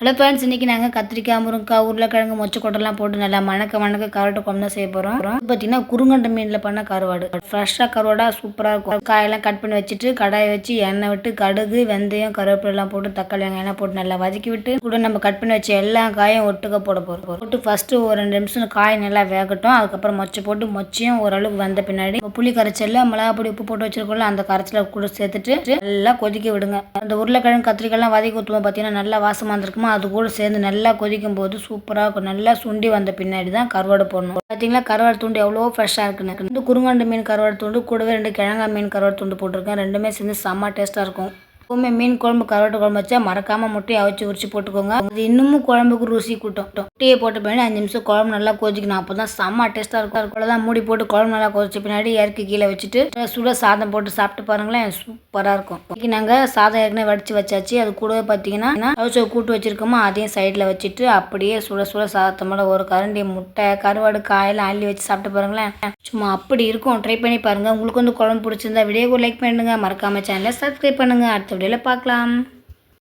Hello friends, இன்றைக்கி நாங்கள் கத்திரிக்காய், முருங்கைக்காய், உருளைக்கிழங்கு, மொச்சக்கொட்டைலாம் போட்டு நல்லா மணக்க கருவாட்டு குழம்பு தான் செய்ய போகிறோம். பார்த்தீங்கன்னா குறுங்கண்டை மீனில் பண்ண கருவாடு ஃப்ரெஷ்ஷாக கருவாடாக சூப்பராக இருக்கும். காயெல்லாம் கட் பண்ணி வச்சுட்டு கடாயை வச்சு எண்ணெய் விட்டு கடுகு, வெந்தயம், கருவேப்பிலாம் போட்டு தக்காளி வெங்காயம் போட்டு நல்லா வதக்கி விட்டு கூட நம்ம கட் பண்ணி வச்ச எல்லா காயும் ஒட்டுக்க போட போகிறோம். போட்டு ஃபஸ்ட்டு ஒரு 2 நிமிஷம் காய் நல்லா வேகட்டும். அதுக்கப்புறம் மொச்சையும் ஓரளவுக்கு வந்த பின்னாடி புளி கரைச்சல்ல மிளகா பொடி உப்பு போட்டு வச்சிருக்கோம்ல அந்த கரைச்சலை கூட சேர்த்துட்டு நல்லா கொதிக்க விடுங்க. அந்த உருளைக்கிழங்கு கத்திரிக்காய்லாம் வதக்கி ஊற்றுவோம் பார்த்தீங்கன்னா நல்லா வாசமாக இருந்திருக்குமா, அது கூட சேர்ந்து நல்லா கொதிக்கும் போது சூப்பராக இருக்கும். நல்லா சுண்டி வந்த பின்னாடி தான் கருவாடு போடணும். பார்த்தீங்களா கருவாடு துண்டு எவ்வளோ ஃப்ரெஷ்ஷாக இருக்குன்னு. இந்த குறுங்கண்டு மீன் கருவாடு துண்டு கூடவே 2 கிழங்கா மீன் கருவாடு துண்டு போட்டிருக்கேன். ரெண்டுமே சேர்ந்து செம்ம டேஸ்ட்டாக இருக்கும். எப்பவுமே மீன் குழம்பு கருவாட்டு குழம்பு வச்சா மறக்காம முட்டையை அவிச்சு உரிச்சு போட்டுக்கோங்க. அது இன்னமும் குழம்புக்கு ருசி கூட்டும். முட்டையை போட்ட பின்னாடி 5 நிமிஷம் குழம்பு நல்லா கொதிக்கணும். அப்போ தான் செம்ம டேஸ்ட்டாக இருக்கும். அதுக்குள்ளதான் மூடி போட்டு குழம்பு நல்லா கொதிச்ச பின்னாடி இறக்கி கீழே வச்சுட்டு சுட சாதம் போட்டு சாப்பிட்டு பாருங்களேன், சூப்பராக இருக்கும். இன்னைக்கு நாங்கள் சாதம் ஏற்கனவே வடிச்சு வச்சாச்சு. அது கூடவே பார்த்தீங்கன்னா அவிச்ச கூட்டு வச்சிருக்கோமோ அதையும் சைடில் வச்சுட்டு அப்படியே சுட சுட சாதத்தோட ஒரு கரண்டி முட்டை கருவாடு காயெல்லாம் அள்ளி வச்சு சாப்பிட்டு பாருங்களேன், சும்மா அப்படி இருக்கும். ட்ரை பண்ணி பாருங்க. உங்களுக்கு வந்து குழம்பு பிடிச்சிருந்தா வீடியோக்கு லைக் பண்ணுங்க, மறக்காம சேனலை சப்ஸ்கிரைப் பண்ணுங்க. அடுத்த வீடியோல பார்க்கலாம்.